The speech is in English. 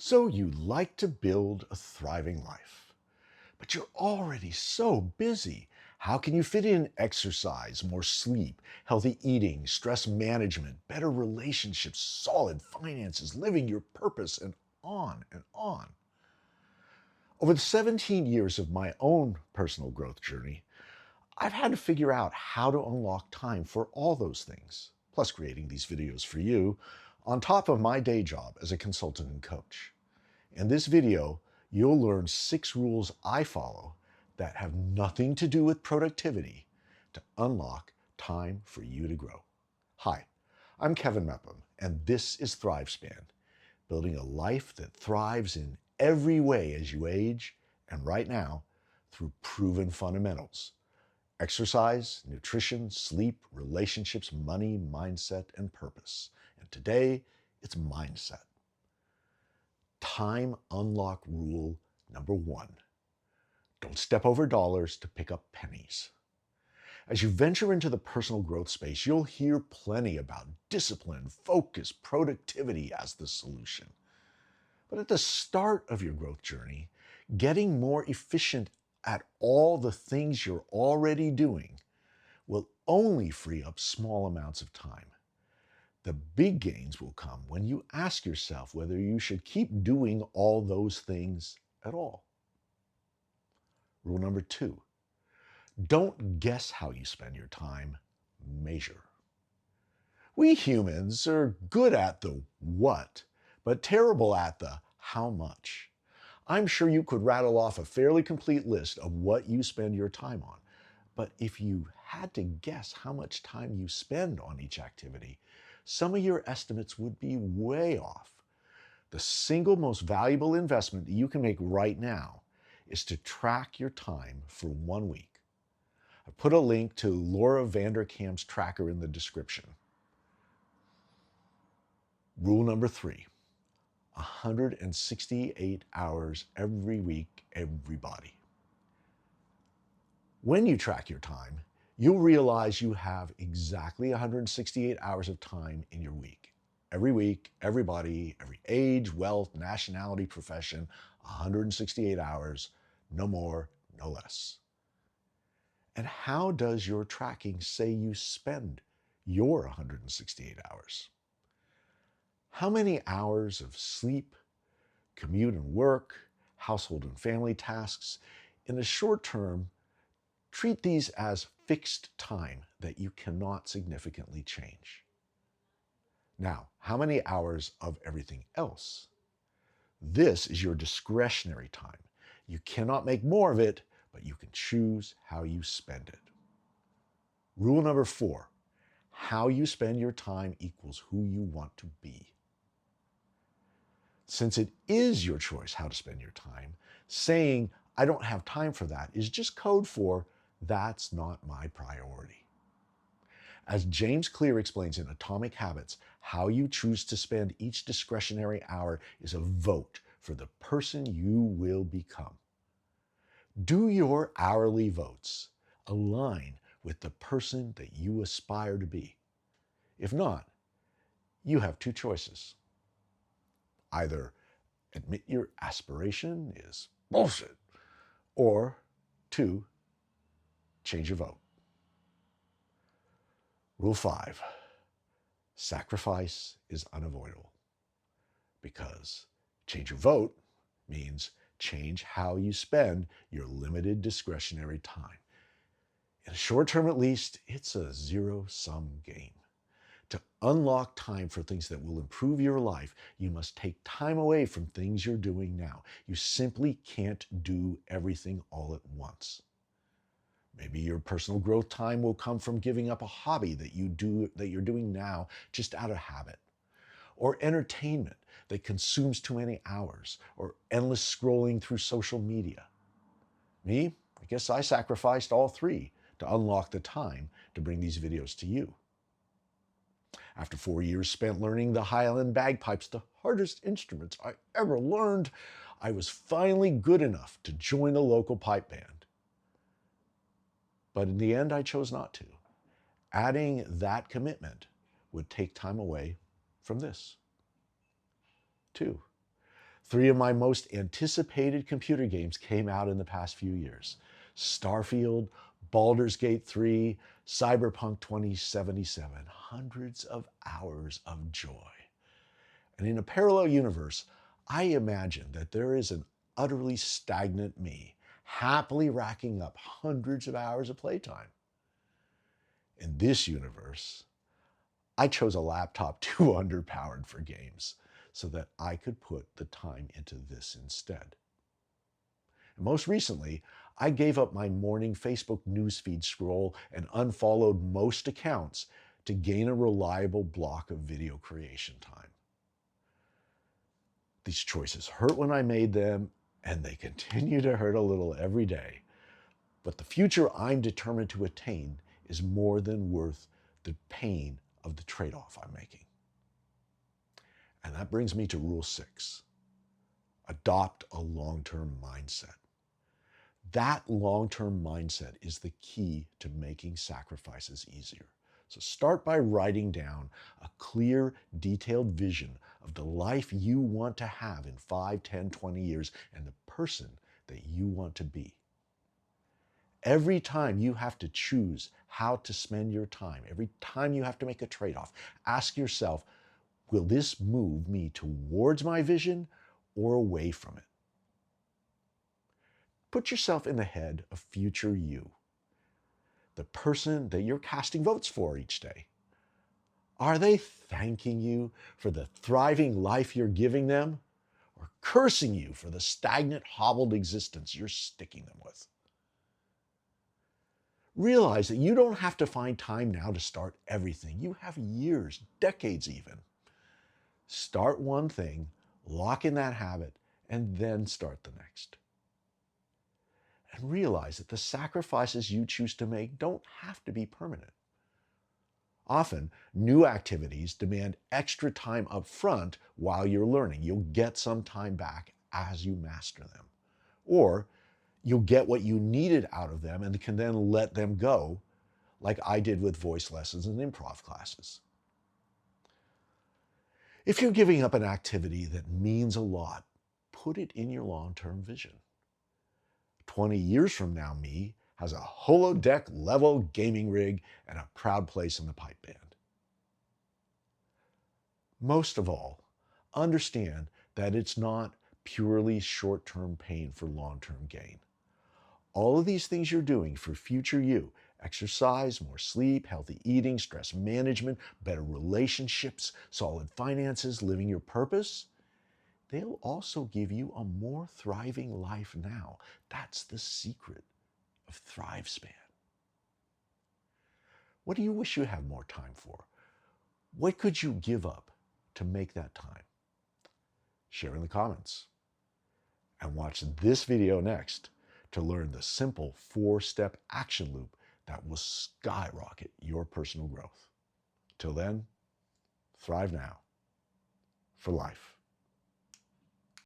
So you like to build a thriving life, but you're already so busy. How can you fit in exercise, more sleep, healthy eating, stress management, better relationships, solid finances, living your purpose, and on and on? Over the 17 years of my own personal growth journey, I've had to figure out how to unlock time for all those things, plus creating these videos for you, on top of my day job as a consultant and coach. In this video, you'll learn 6 rules I follow that have nothing to do with productivity to unlock time for you to grow. Hi, I'm Kevin Mepham, and this is Thrivespan, building a life that thrives in every way as you age, and right now, through proven fundamentals: exercise, nutrition, sleep, relationships, money, mindset, and purpose. And today, it's mindset. Time unlock rule number 1. Don't step over dollars to pick up pennies. As you venture into the personal growth space, you'll hear plenty about discipline, focus, productivity as the solution. But at the start of your growth journey, getting more efficient at all the things you're already doing will only free up small amounts of time. The big gains will come when you ask yourself whether you should keep doing all those things at all. Rule number 2, don't guess how you spend your time, measure. We humans are good at the what, but terrible at the how much. I'm sure you could rattle off a fairly complete list of what you spend your time on. But if you had to guess how much time you spend on each activity, some of your estimates would be way off. The single most valuable investment that you can make right now is to track your time for 1 week. I put a link to Laura Vanderkam's tracker in the description. Rule number 3, 168 hours every week, everybody. When you track your time, you'll realize you have exactly 168 hours of time in your week. Every week, everybody, every age, wealth, nationality, profession, 168 hours, no more, no less. And how does your tracking say you spend your 168 hours? How many hours of sleep, commute and work, household and family tasks? In the short term, treat these as fixed time that you cannot significantly change. Now, how many hours of everything else? This is your discretionary time. You cannot make more of it, but you can choose how you spend it. Rule number 4, how you spend your time equals who you want to be. Since it is your choice how to spend your time, saying, I don't have time for that, is just code for, that's not my priority. As James Clear explains in Atomic Habits, how you choose to spend each discretionary hour is a vote for the person you will become. Do your hourly votes align with the person that you aspire to be? If not, you have 2 choices. Either admit your aspiration is bullshit, or 2, change your vote. Rule 5, sacrifice is unavoidable, because change your vote means change how you spend your limited discretionary time. In the short term at least, it's a zero-sum game. To unlock time for things that will improve your life, you must take time away from things you're doing now. You simply can't do everything all at once. Maybe your personal growth time will come from giving up a hobby that you're doing now just out of habit, or entertainment that consumes too many hours, or endless scrolling through social media. Me, I guess I sacrificed all 3 to unlock the time to bring these videos to you. After 4 years spent learning the Highland bagpipes, the hardest instruments I ever learned, I was finally good enough to join a local pipe band. But in the end, I chose not to. Adding that commitment would take time away from this. 2, Three of my most anticipated computer games came out in the past few years: Starfield, Baldur's Gate 3, Cyberpunk 2077. Hundreds of hours of joy. And in a parallel universe, I imagine that there is an utterly stagnant me, happily racking up hundreds of hours of playtime. In this universe, I chose a laptop too underpowered for games so that I could put the time into this instead. And most recently, I gave up my morning Facebook newsfeed scroll and unfollowed most accounts to gain a reliable block of video creation time. These choices hurt when I made them, and they continue to hurt a little every day. But the future I'm determined to attain is more than worth the pain of the trade-off I'm making. And that brings me to rule 6. Adopt a long-term mindset. That long-term mindset is the key to making sacrifices easier. So start by writing down a clear, detailed vision of the life you want to have in 5, 10, 20 years and the person that you want to be. Every time you have to choose how to spend your time, every time you have to make a trade-off, ask yourself, will this move me towards my vision or away from it? Put yourself in the head of future you, the person that you're casting votes for each day. Are they thanking you for the thriving life you're giving them, or cursing you for the stagnant, hobbled existence you're sticking them with? Realize that you don't have to find time now to start everything. You have years, decades even. Start one thing, lock in that habit, and then start the next. And realize that the sacrifices you choose to make don't have to be permanent. Often, new activities demand extra time up front while you're learning. You'll get some time back as you master them. Or you'll get what you needed out of them and can then let them go, like I did with voice lessons and improv classes. If you're giving up an activity that means a lot, put it in your long-term vision. 20 years from now, me has a holodeck level gaming rig and a proud place in the pipe band. Most of all, understand that it's not purely short-term pain for long-term gain. All of these things you're doing for future you, exercise, more sleep, healthy eating, stress management, better relationships, solid finances, living your purpose, they'll also give you a more thriving life now. That's the secret of Thrivespan. What do you wish you had more time for? What could you give up to make that time? Share in the comments. And watch this video next to learn the simple 4-step action loop that will skyrocket your personal growth. Till then, thrive now for life.